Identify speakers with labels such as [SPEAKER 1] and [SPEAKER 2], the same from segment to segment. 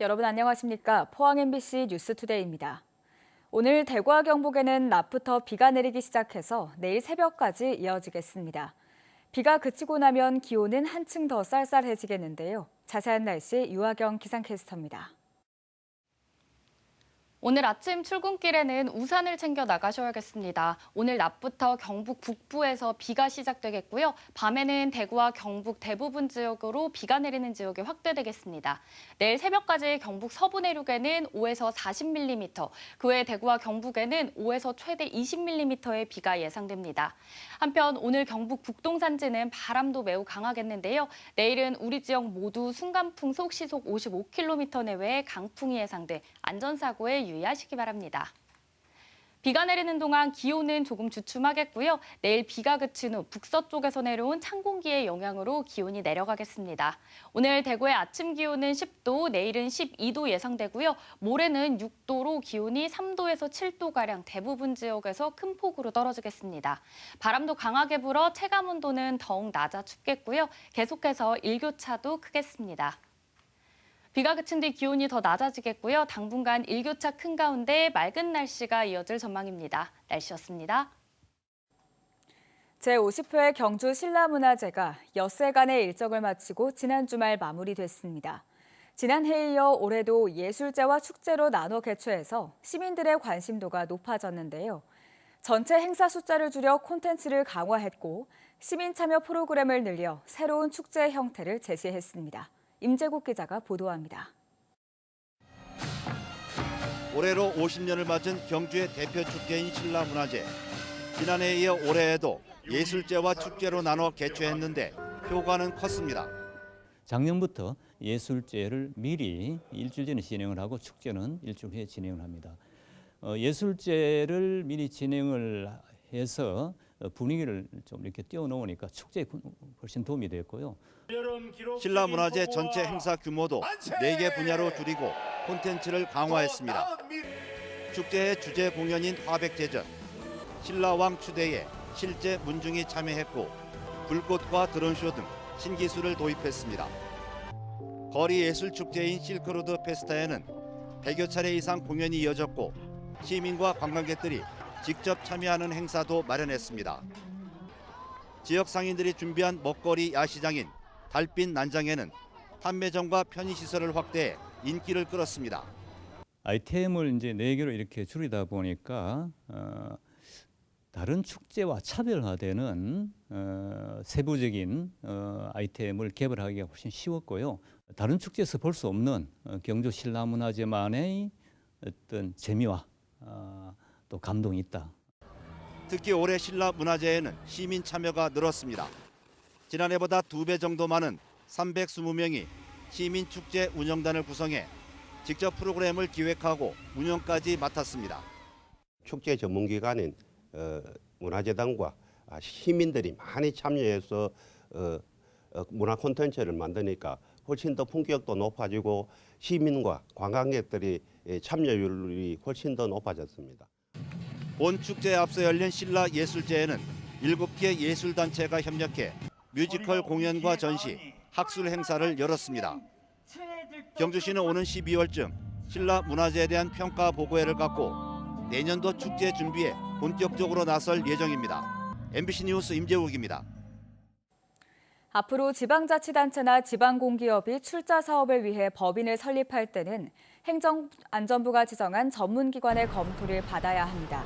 [SPEAKER 1] 여러분 안녕하십니까? 포항 MBC 뉴스투데이입니다. 오늘 대구와 경북에는 낮부터 비가 내리기 시작해서 내일 새벽까지 이어지겠습니다. 비가 그치고 나면 기온은 한층 더 쌀쌀해지겠는데요. 자세한 날씨 유하경 기상캐스터입니다.
[SPEAKER 2] 오늘 아침 출근길에는 우산을 챙겨 나가셔야겠습니다. 오늘 낮부터 경북 북부에서 비가 시작되겠고요. 밤에는 대구와 경북 대부분 지역으로 비가 내리는 지역이 확대되겠습니다. 내일 새벽까지 경북 서부 내륙에는 5에서 40mm, 그 외 대구와 경북에는 5에서 최대 20mm의 비가 예상됩니다. 한편 오늘 경북 북동 산지는 바람도 매우 강하겠는데요. 내일은 우리 지역 모두 순간풍 속 시속 55km 내외의 강풍이 예상돼 안전사고에 유의하시기 바랍니다. 비가 내리는 동안 기온은 조금 주춤하겠고요. 내일 비가 그친 후 북서쪽에서 내려온 찬 공기의 영향으로 기온이 내려가겠습니다. 오늘 대구의 아침 기온은 10도, 내일은 12도 예상되고요. 모레는 6도로 기온이 3도에서 7도가량 대부분 지역에서 큰 폭으로 떨어지겠습니다. 바람도 강하게 불어 체감 온도는 더욱 낮아 춥겠고요. 계속해서 일교차도 크겠습니다. 비가 그친 뒤 기온이 더 낮아지겠고요. 당분간 일교차 큰 가운데 맑은 날씨가 이어질 전망입니다. 날씨였습니다.
[SPEAKER 1] 제50회 경주 신라문화제가 엿새간의 일정을 마치고 지난 주말 마무리됐습니다. 지난해에 이어 올해도 예술제와 축제로 나눠 개최해서 시민들의 관심도가 높아졌는데요. 전체 행사 숫자를 줄여 콘텐츠를 강화했고 시민 참여 프로그램을 늘려 새로운 축제 형태를 제시했습니다. 임재국 기자가 보도합니다.
[SPEAKER 3] 올해로 50년을 맞은 경주의 대표 축제인 신라문화제. 지난해에 이어 올해에도 예술제와 축제로 나눠 개최했는데 효과는 컸습니다.
[SPEAKER 4] 작년부터 예술제를 미리 일주일 전에 진행을 하고 축제는 일주일 후에 진행을 합니다. 예술제를 미리 진행을 해서 분위기를 좀 이렇게 띄워놓으니까 축제에 훨씬 도움이 됐고요.
[SPEAKER 3] 신라문화제 전체 행사 규모도 4개 분야로 줄이고 콘텐츠를 강화했습니다. 축제의 주제 공연인 화백제전, 신라왕 추대에 실제 문중이 참여했고 불꽃과 드론쇼 등 신기술을 도입했습니다. 거리 예술 축제인 실크로드 페스타에는 100여 차례 이상 공연이 이어졌고 시민과 관광객들이 직접 참여하는 행사도 마련했습니다. 지역 상인들이 준비한 먹거리 야시장인 달빛 난장에는 판매점과 편의시설을 확대해 인기를 끌었습니다.
[SPEAKER 4] 아이템을 이제 4개로 이렇게 줄이다 보니까 다른 축제와 차별화되는 세부적인 아이템을 개발하기가 훨씬 쉬웠고요. 다른 축제에서 볼 수 없는 경주 신라문화제만의 어떤 재미와 또 감동이 있다.
[SPEAKER 3] 특히 올해 신라문화제에는 시민 참여가 늘었습니다. 지난해보다 2배 정도 많은 320명이 시민축제 운영단을 구성해 직접 프로그램을 기획하고 운영까지 맡았습니다.
[SPEAKER 5] 축제 전문기관인 문화재단과 시민들이 많이 참여해서 문화 콘텐츠를 만드니까 훨씬 더 품격도 높아지고 시민과 관광객들이 참여율이 훨씬 더 높아졌습니다.
[SPEAKER 3] 본 축제에 앞서 열린 신라예술제에는 7개 예술단체가 협력해 뮤지컬 공연과 전시, 학술 행사를 열었습니다. 경주시는 오는 12월쯤 신라문화제에 대한 평가 보고회를 갖고 내년도 축제 준비에 본격적으로 나설 예정입니다. MBC 뉴스 임재욱입니다.
[SPEAKER 1] 앞으로 지방자치단체나 지방공기업이 출자 사업을 위해 법인을 설립할 때는 행정안전부가 지정한 전문기관의 검토를 받아야 합니다.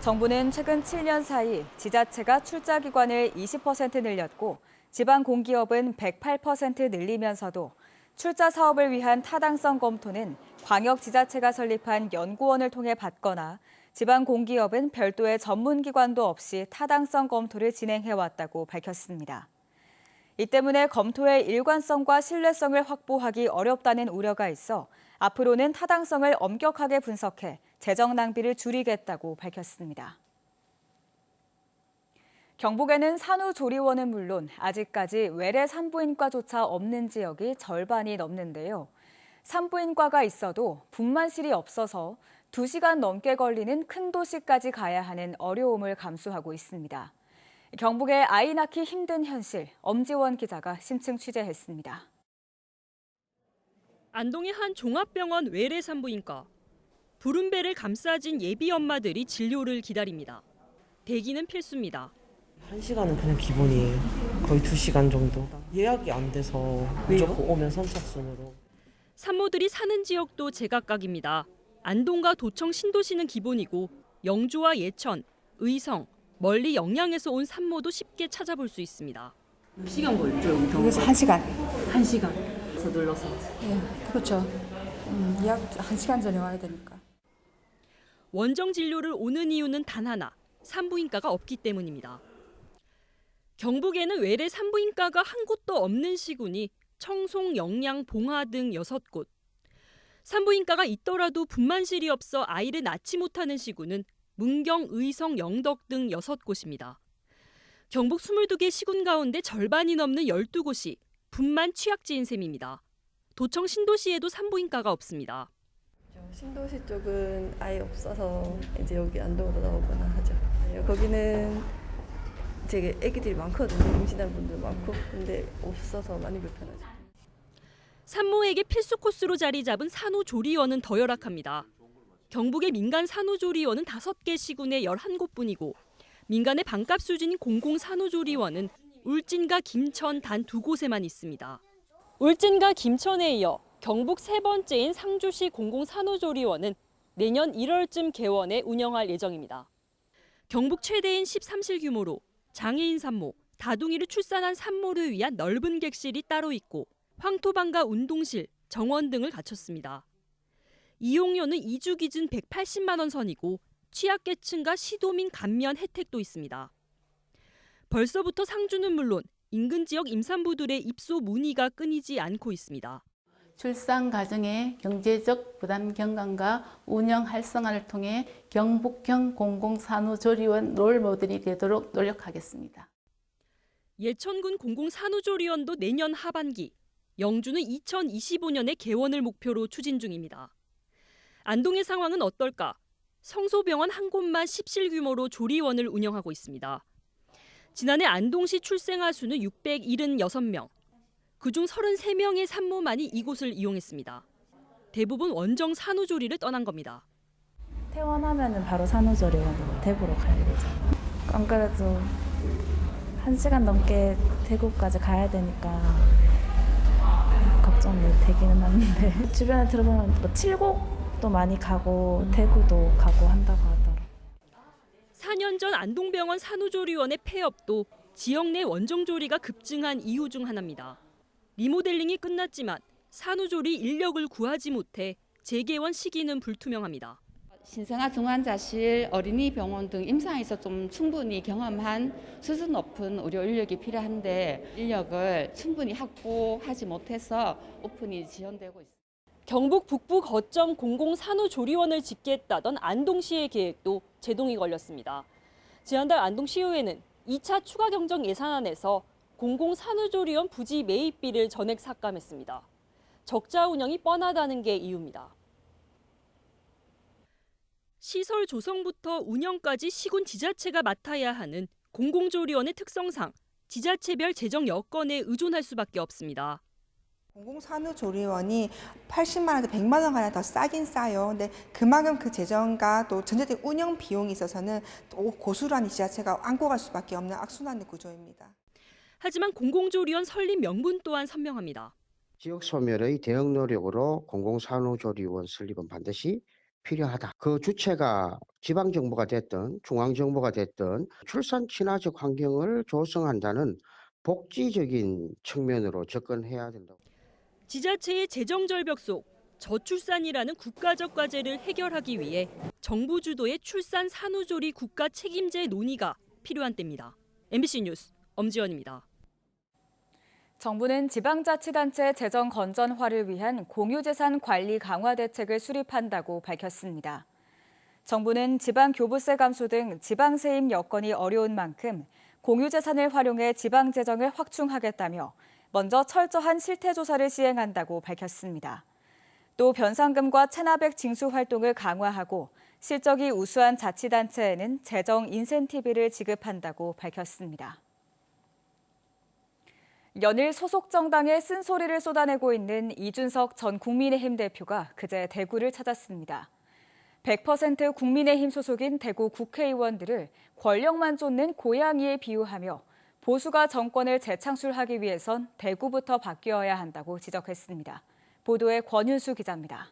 [SPEAKER 1] 정부는 최근 7년 사이 지자체가 출자 기관을 20% 늘렸고 지방공기업은 108% 늘리면서도 출자 사업을 위한 타당성 검토는 광역지자체가 설립한 연구원을 통해 받거나 지방공기업은 별도의 전문기관도 없이 타당성 검토를 진행해왔다고 밝혔습니다. 이 때문에 검토의 일관성과 신뢰성을 확보하기 어렵다는 우려가 있어 앞으로는 타당성을 엄격하게 분석해 재정 낭비를 줄이겠다고 밝혔습니다. 경북에는 산후조리원은 물론 아직까지 외래 산부인과조차 없는 지역이 절반이 넘는데요. 산부인과가 있어도 분만실이 없어서 2시간 넘게 걸리는 큰 도시까지 가야 하는 어려움을 감수하고 있습니다. 경북의 아이 낳기 힘든 현실, 엄지원 기자가 심층 취재했습니다.
[SPEAKER 6] 안동의 한 종합병원 외래 산부인과. 부른 배를 감싸진 예비 엄마들이 진료를 기다립니다. 대기는 필수입니다.
[SPEAKER 7] 1시간은 그냥 기본이에요. 거의 2시간 정도. 예약이 안 돼서 무조건 오면 선착순으로.
[SPEAKER 6] 산모들이 사는 지역도 제각각입니다. 안동과 도청 신도시는 기본이고 영주와 예천, 의성, 멀리 영양에서 온 산모도 쉽게 찾아볼 수 있습니다.
[SPEAKER 8] 몇 시간 걸리죠?
[SPEAKER 9] 여기서 1시간.
[SPEAKER 8] 1시간. 그래서 눌러서.
[SPEAKER 9] 예, 그렇죠. 예약 1시간 전에 와야 되니까.
[SPEAKER 6] 원정 진료를 오는 이유는 단 하나, 산부인과가 없기 때문입니다. 경북에는 외래 산부인과가 한 곳도 없는 시군이 청송, 영양, 봉화 등 6곳. 산부인과가 있더라도 분만실이 없어 아이를 낳지 못하는 시군은 문경, 의성, 영덕 등 6곳입니다. 경북 22개 시군 가운데 절반이 넘는 12곳이 분만 취약지인 셈입니다. 도청 신도시에도 산부인과가 없습니다.
[SPEAKER 10] 신도시 쪽은 아예 없어서 이제 여기 안동으로 나오거나 하죠. 거기는 되게 애기들이 많거든요. 임신한 분들 많고. 근데 없어서 많이 불편하죠.
[SPEAKER 6] 산모에게 필수 코스로 자리 잡은 산후조리원은 더 열악합니다. 경북의 민간 산후조리원은 5개 시군에 11곳뿐이고 민간의 반값 수준인 공공산후조리원은 울진과 김천 단 2곳에만 있습니다. 울진과 김천에 이어 경북 3번째인 상주시 공공산후조리원은 내년 1월쯤 개원해 운영할 예정입니다. 경북 최대인 13실 규모로 장애인 산모, 다둥이를 출산한 산모를 위한 넓은 객실이 따로 있고 황토방과 운동실, 정원 등을 갖췄습니다. 이용료는 2주 기준 180만 원 선이고 취약계층과 시도민 감면 혜택도 있습니다. 벌써부터 상주는 물론 인근 지역 임산부들의 입소 문의가 끊이지 않고 있습니다.
[SPEAKER 8] 출산 가정의 경제적 부담 경감과 운영 활성화를 통해 경북형 공공산후조리원 롤모델이 되도록 노력하겠습니다.
[SPEAKER 6] 예천군 공공산후조리원도 내년 하반기, 영주는 2025년에 개원을 목표로 추진 중입니다. 안동의 상황은 어떨까? 성소병원 한 곳만 10실 규모로 조리원을 운영하고 있습니다. 지난해 안동시 출생아 수는 676명. 그중 33명의 산모만이 이곳을 이용했습니다. 대부분 원정 산후조리를 떠난 겁니다.
[SPEAKER 11] 퇴원하면 바로 산후조리원으로 대구로 가야 되죠. 안 그래도 1시간 넘게 대구까지 가야 되니까 걱정이 되기는 하는데 주변에 들어보면 뭐 칠곡도 많이 가고 대구도 가고 한다고 하더라고요.
[SPEAKER 6] 4년 전 안동병원 산후조리원의 폐업도 지역 내 원정조리가 급증한 이유 중 하나입니다. 리모델링이 끝났지만 산후조리 인력을 구하지 못해 재개원 시기는 불투명합니다.
[SPEAKER 12] 신생아 중환자실, 어린이 병원 등 임상에서 좀 충분히 경험한 수준 높은 의료 인력이 필요한데 인력을 충분히 확보하지 못해서 오픈이 지연되고 있습니다.
[SPEAKER 6] 경북 북부 거점 공공산후조리원을 짓겠다던 안동시의 계획도 제동이 걸렸습니다. 지난달 안동시의회는 2차 추가 경정 예산안에서 공공산후조리원 부지 매입비를 전액 삭감했습니다. 적자 운영이 뻔하다는 게 이유입니다. 시설 조성부터 운영까지 시군 지자체가 맡아야 하는 공공조리원의 특성상 지자체별 재정 여건에 의존할 수밖에 없습니다.
[SPEAKER 13] 공공산후조리원이 80만 원에서 100만 원 가량 더 싸긴 싸요. 근데 그만큼 그 재정과 또 전체적인 운영 비용이 있어서는 또 고스란히 지자체가 안고 갈 수밖에 없는 악순환의 구조입니다.
[SPEAKER 6] 하지만 공공조리원 설립 명분 또한 선명합니다.
[SPEAKER 14] 지역 소멸의 대응 노력으로 공공산후조리원 설립은 반드시 필요하다. 그 주체가 지방정부가 됐든 중앙정부가 됐든 출산 친화적 환경을 조성한다는 복지적인 측면으로 접근해야 된다고.
[SPEAKER 6] 지자체의 재정 절벽 속 저출산이라는 국가적 과제를 해결하기 위해 정부 주도의 출산 산후조리 국가 책임제 논의가 필요한 때입니다. MBC 뉴스 엄지연입니다.
[SPEAKER 1] 정부는 지방자치단체 재정 건전화를 위한 공유재산 관리 강화 대책을 수립한다고 밝혔습니다. 정부는 지방교부세 감소 등 지방세임 여건이 어려운 만큼 공유재산을 활용해 지방재정을 확충하겠다며 먼저 철저한 실태조사를 시행한다고 밝혔습니다. 또 변상금과 체납액 징수 활동을 강화하고 실적이 우수한 자치단체에는 재정 인센티브를 지급한다고 밝혔습니다. 연일 소속 정당에 쓴소리를 쏟아내고 있는 이준석 전 국민의힘 대표가 그제 대구를 찾았습니다. 100% 국민의힘 소속인 대구 국회의원들을 권력만 쫓는 고양이에 비유하며 보수가 정권을 재창출하기 위해선 대구부터 바뀌어야 한다고 지적했습니다. 보도에 권윤수 기자입니다.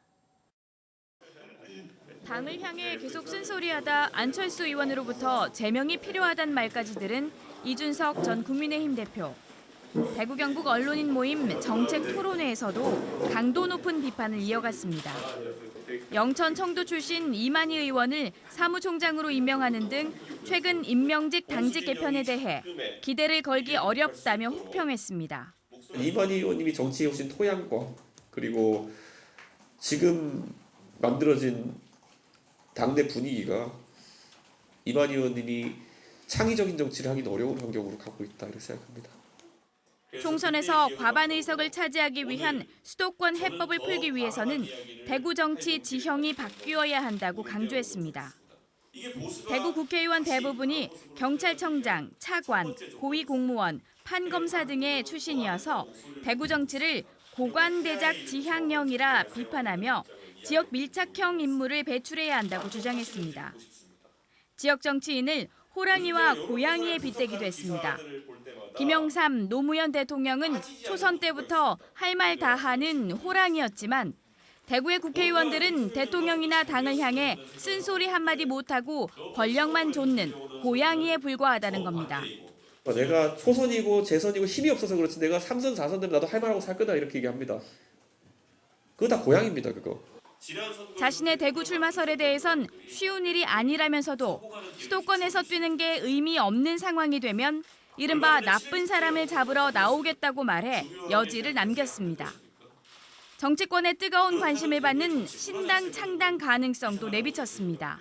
[SPEAKER 15] 당을 향해 계속 쓴소리하다 안철수 의원으로부터 제명이 필요하단 말까지 들은 이준석 전 국민의힘 대표. 대구 경북 언론인 모임 정책 토론회에서도 강도 높은 비판을 이어갔습니다. 영천 청도 출신 이만희 의원을 사무총장으로 임명하는 등 최근 임명직 당직 개편에 대해 기대를 걸기 어렵다며 혹평했습니다.
[SPEAKER 16] 이만희 의원님이 정치에 오신 토양과 그리고 지금 만들어진 당내 분위기가 이만희 의원님이 창의적인 정치를 하기는 어려운 환경으로 가고 있다 이렇게 생각합니다.
[SPEAKER 15] 총선에서 과반 의석을 차지하기 위한 수도권 해법을 풀기 위해서는 대구 정치 지형이 바뀌어야 한다고 강조했습니다. 대구 국회의원 대부분이 경찰청장, 차관, 고위공무원, 판검사 등의 출신이어서 대구 정치를 고관대작 지향형이라 비판하며 지역 밀착형 인물을 배출해야 한다고 주장했습니다. 지역 정치인을 호랑이와 고양이에 빗대기도 했습니다. 김영삼 노무현 대통령은 초선 때부터 할 말 다 하는 호랑이였지만 대구의 국회의원들은 대통령이나 당을 향해 쓴소리 한마디 못하고 권력만 좇는 고양이에 불과하다는 겁니다.
[SPEAKER 16] 내가 초선이고 재선이고 힘이 없어서 그렇지 내가 3선 4선 되면 나도 할 말하고 살 거다 이렇게 얘기합니다. 그거 다 고양이입니다. 그거.
[SPEAKER 15] 자신의 대구 출마설에 대해선 쉬운 일이 아니라면서도 수도권에서 뛰는 게 의미 없는 상황이 되면 이른바 나쁜 사람을 잡으러 나오겠다고 말해 여지를 남겼습니다. 정치권에 뜨거운 관심을 받는 신당 창당 가능성도 내비쳤습니다.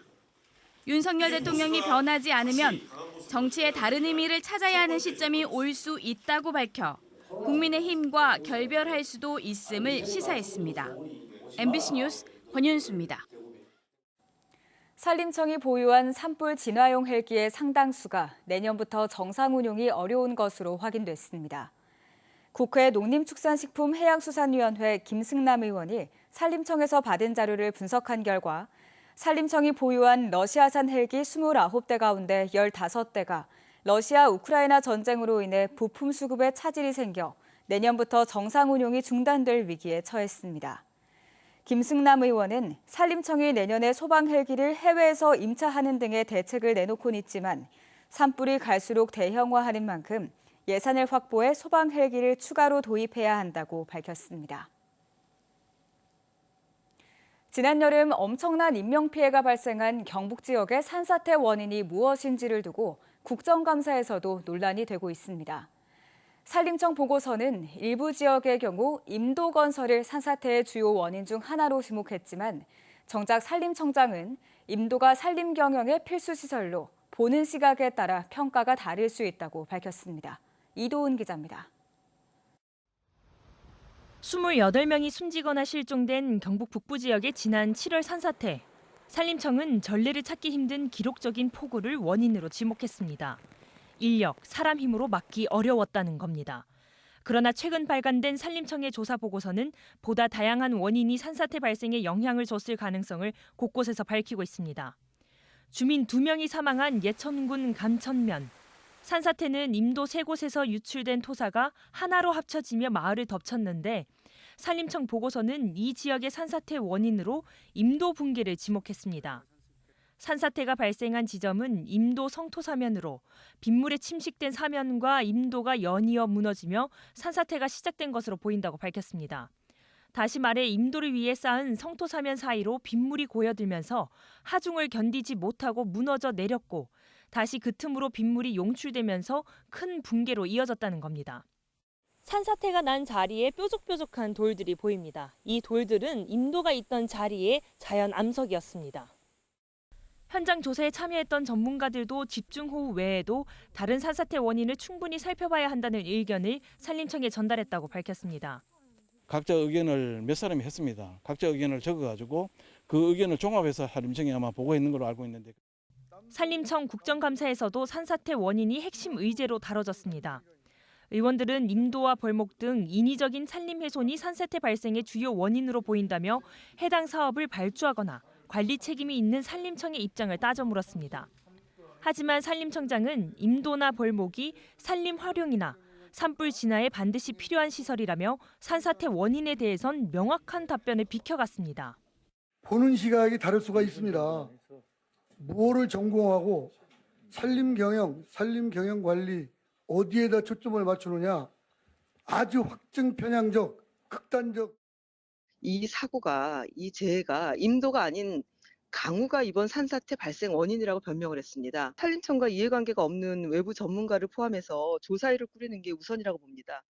[SPEAKER 15] 윤석열 대통령이 변하지 않으면 정치에 다른 의미를 찾아야 하는 시점이 올 수 있다고 밝혀 국민의힘과 결별할 수도 있음을 시사했습니다. MBC 뉴스 권윤수입니다.
[SPEAKER 1] 산림청이 보유한 산불 진화용 헬기의 상당수가 내년부터 정상 운용이 어려운 것으로 확인됐습니다. 국회 농림축산식품해양수산위원회 김승남 의원이 산림청에서 받은 자료를 분석한 결과 산림청이 보유한 러시아산 헬기 29대 가운데 15대가 러시아 우크라이나 전쟁으로 인해 부품 수급에 차질이 생겨 내년부터 정상 운용이 중단될 위기에 처했습니다. 김승남 의원은 산림청이 내년에 소방 헬기를 해외에서 임차하는 등의 대책을 내놓곤 있지만 산불이 갈수록 대형화하는 만큼 예산을 확보해 소방 헬기를 추가로 도입해야 한다고 밝혔습니다. 지난 여름 엄청난 인명피해가 발생한 경북 지역의 산사태 원인이 무엇인지를 두고 국정감사에서도 논란이 되고 있습니다. 산림청 보고서는 일부 지역의 경우 임도건설을 산사태의 주요 원인 중 하나로 지목했지만 정작 산림청장은 임도가 산림 경영의 필수 시설로 보는 시각에 따라 평가가 다를 수 있다고 밝혔습니다. 이도은 기자입니다.
[SPEAKER 6] 28명이 숨지거나 실종된 경북 북부 지역의 지난 7월 산사태. 산림청은 전례를 찾기 힘든 기록적인 폭우를 원인으로 지목했습니다. 인력, 사람 힘으로 막기 어려웠다는 겁니다. 그러나 최근 발간된 산림청의 조사 보고서는 보다 다양한 원인이 산사태 발생에 영향을 줬을 가능성을 곳곳에서 밝히고 있습니다. 주민 2명이 사망한 예천군 감천면. 산사태는 임도 3곳에서 유출된 토사가 하나로 합쳐지며 마을을 덮쳤는데 산림청 보고서는 이 지역의 산사태 원인으로 임도 붕괴를 지목했습니다. 산사태가 발생한 지점은 임도 성토사면으로 빗물에 침식된 사면과 임도가 연이어 무너지며 산사태가 시작된 것으로 보인다고 밝혔습니다. 다시 말해 임도를 위해 쌓은 성토사면 사이로 빗물이 고여들면서 하중을 견디지 못하고 무너져 내렸고 다시 그 틈으로 빗물이 용출되면서 큰 붕괴로 이어졌다는 겁니다. 산사태가 난 자리에 뾰족뾰족한 돌들이 보입니다. 이 돌들은 임도가 있던 자리의 자연 암석이었습니다. 현장 조사에 참여했던 전문가들도 집중호우 외에도 다른 산사태 원인을 충분히 살펴봐야 한다는 의견을 산림청에 전달했다고 밝혔습니다.
[SPEAKER 17] 각자 의견을 몇 사람이 했습니다. 각자 의견을 적어가지고 그 의견을 종합해서 산림청에 아마 보고했는 걸로 알고 있는데.
[SPEAKER 6] 산림청 국정감사에서도 산사태 원인이 핵심 의제로 다뤄졌습니다. 의원들은 임도와 벌목 등 인위적인 산림 훼손이 산사태 발생의 주요 원인으로 보인다며 해당 사업을 발주하거나 관리 책임이 있는 산림청의 입장을 따져 물었습니다. 하지만 산림청장은 임도나 벌목이 산림 활용이나 산불 진화에 반드시 필요한 시설이라며 산사태 원인에 대해선 명확한 답변을 비켜갔습니다.
[SPEAKER 18] 보는 시각이 다를 수가 있습니다. 뭐를 전공하고 산림 경영 관리 어디에다 초점을 맞추느냐 아주 확증 편향적, 극단적.
[SPEAKER 19] 이 사고가, 이 재해가 임도가 아닌 강우가 이번 산사태 발생 원인이라고 변명을 했습니다. 산림청과 이해관계가 없는 외부 전문가를 포함해서 조사위를 꾸리는 게 우선이라고 봅니다.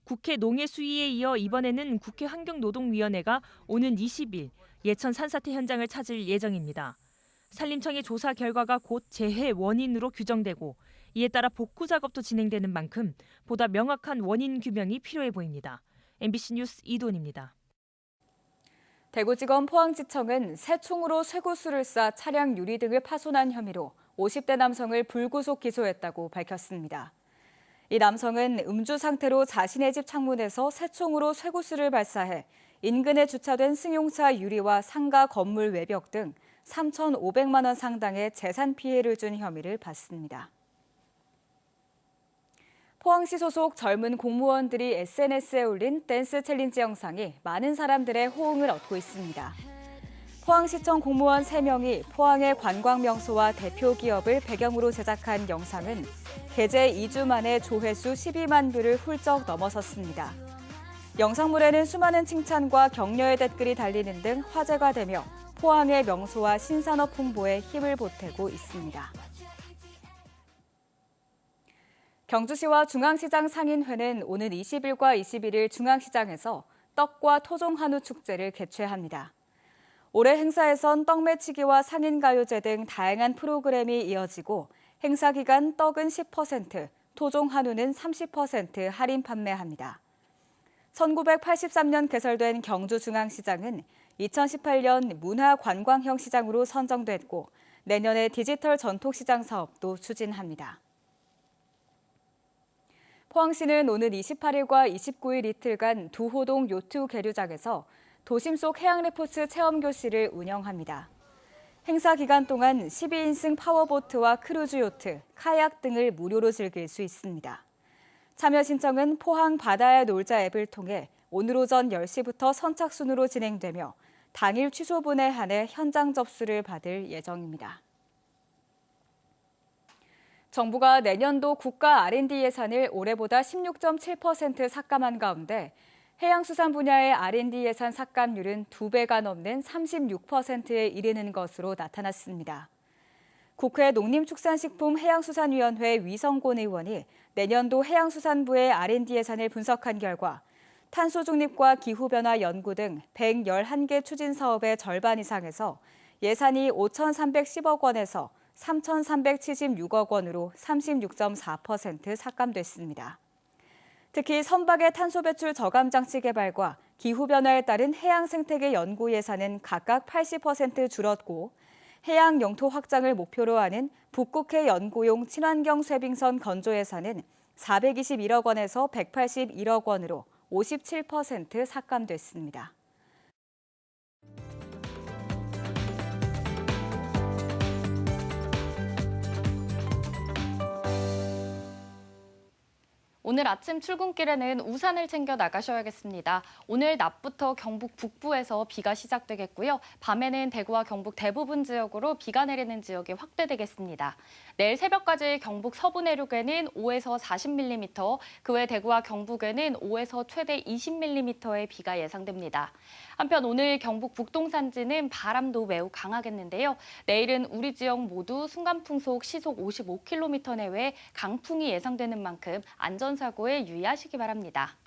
[SPEAKER 6] 국회 농해 수위에 이어 이번에는 국회 환경노동위원회가 오는 20일 예천 산사태 현장을 찾을 예정입니다. 산림청의 조사 결과가 곧 재해 원인으로 규정되고 이에 따라 복구 작업도 진행되는 만큼 보다 명확한 원인 규명이 필요해 보입니다. MBC 뉴스 이돈입니다.
[SPEAKER 1] 대구지검 포항지청은 새총으로 쇠구슬을 쏴 차량 유리 등을 파손한 혐의로 50대 남성을 불구속 기소했다고 밝혔습니다. 이 남성은 음주 상태로 자신의 집 창문에서 새총으로 쇠구슬을 발사해 인근에 주차된 승용차 유리와 상가 건물 외벽 등 3,500만 원 상당의 재산 피해를 준 혐의를 받습니다. 포항시 소속 젊은 공무원들이 SNS에 올린 댄스 챌린지 영상이 많은 사람들의 호응을 얻고 있습니다. 포항시청 공무원 3명이 포항의 관광명소와 대표 기업을 배경으로 제작한 영상은 게재 2주 만에 조회수 12만 뷰를 훌쩍 넘어섰습니다. 영상물에는 수많은 칭찬과 격려의 댓글이 달리는 등 화제가 되며 포항의 명소와 신산업 홍보에 힘을 보태고 있습니다. 경주시와 중앙시장 상인회는 오는 20일과 21일 중앙시장에서 떡과 토종한우 축제를 개최합니다. 올해 행사에선 떡매치기와 상인가요제 등 다양한 프로그램이 이어지고 행사 기간 떡은 10%, 토종한우는 30% 할인 판매합니다. 1983년 개설된 경주중앙시장은 2018년 문화관광형 시장으로 선정됐고 내년에 디지털 전통시장 사업도 추진합니다. 포항시는 오는 28일과 29일 이틀간 두호동 요트 계류장에서 도심 속 해양 레포츠 체험 교실을 운영합니다. 행사 기간 동안 12인승 파워보트와 크루즈 요트, 카약 등을 무료로 즐길 수 있습니다. 참여 신청은 포항 바다의 놀자 앱을 통해 오늘 오전 10시부터 선착순으로 진행되며 당일 취소분에 한해 현장 접수를 받을 예정입니다. 정부가 내년도 국가 R&D 예산을 올해보다 16.7% 삭감한 가운데 해양수산 분야의 R&D 예산 삭감률은 2배가 넘는 36%에 이르는 것으로 나타났습니다. 국회 농림축산식품해양수산위원회 위성곤 의원이 내년도 해양수산부의 R&D 예산을 분석한 결과 탄소 중립과 기후변화 연구 등 111개 추진 사업의 절반 이상에서 예산이 5,310억 원에서 3,376억 원으로 36.4% 삭감됐습니다. 특히 선박의 탄소 배출 저감 장치 개발과 기후변화에 따른 해양 생태계 연구 예산은 각각 80% 줄었고 해양 영토 확장을 목표로 하는 북극해 연구용 친환경 쇄빙선 건조 예산은 421억 원에서 181억 원으로 57% 삭감됐습니다.
[SPEAKER 2] 오늘 아침 출근길에는 우산을 챙겨 나가셔야겠습니다. 오늘 낮부터 경북 북부에서 비가 시작되겠고요. 밤에는 대구와 경북 대부분 지역으로 비가 내리는 지역이 확대되겠습니다. 내일 새벽까지 경북 서부 내륙에는 5에서 40mm, 그 외 대구와 경북에는 5에서 최대 20mm의 비가 예상됩니다. 한편 오늘 경북 북동산지는 바람도 매우 강하겠는데요. 내일은 우리 지역 모두 순간풍속 시속 55km 내외 강풍이 예상되는 만큼 안전사고에 유의하시기 바랍니다.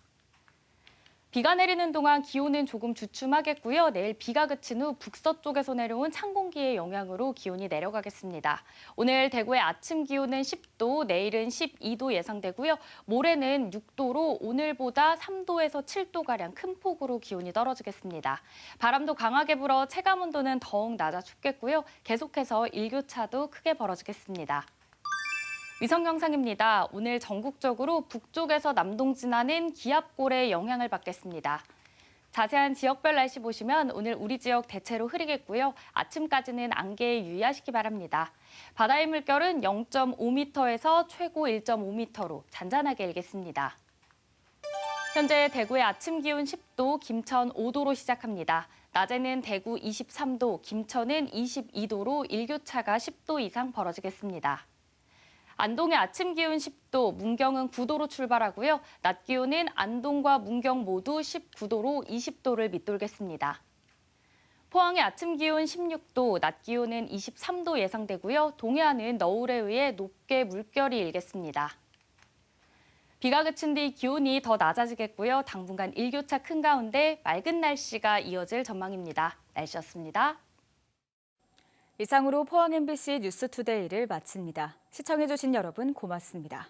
[SPEAKER 2] 비가 내리는 동안 기온은 조금 주춤하겠고요. 내일 비가 그친 후 북서쪽에서 내려온 찬 공기의 영향으로 기온이 내려가겠습니다. 오늘 대구의 아침 기온은 10도, 내일은 12도 예상되고요. 모레는 6도로 오늘보다 3도에서 7도가량 큰 폭으로 기온이 떨어지겠습니다. 바람도 강하게 불어 체감온도는 더욱 낮아 춥겠고요. 계속해서 일교차도 크게 벌어지겠습니다. 위성 영상입니다. 오늘 전국적으로 북쪽에서 남동 지나는 기압골의 영향을 받겠습니다. 자세한 지역별 날씨 보시면 오늘 우리 지역 대체로 흐리겠고요. 아침까지는 안개에 유의하시기 바랍니다. 바다의 물결은 0.5m에서 최고 1.5m로 잔잔하게 일겠습니다. 현재 대구의 아침 기온 10도, 김천 5도로 시작합니다. 낮에는 대구 23도, 김천은 22도로 일교차가 10도 이상 벌어지겠습니다. 안동의 아침 기온 10도, 문경은 9도로 출발하고요. 낮 기온은 안동과 문경 모두 19도로 20도를 밑돌겠습니다. 포항의 아침 기온 16도, 낮 기온은 23도 예상되고요. 동해안은 너울에 의해 높게 물결이 일겠습니다. 비가 그친 뒤 기온이 더 낮아지겠고요. 당분간 일교차 큰 가운데 맑은 날씨가 이어질 전망입니다. 날씨였습니다.
[SPEAKER 1] 이상으로 포항 MBC 뉴스투데이를 마칩니다. 시청해주신 여러분 고맙습니다.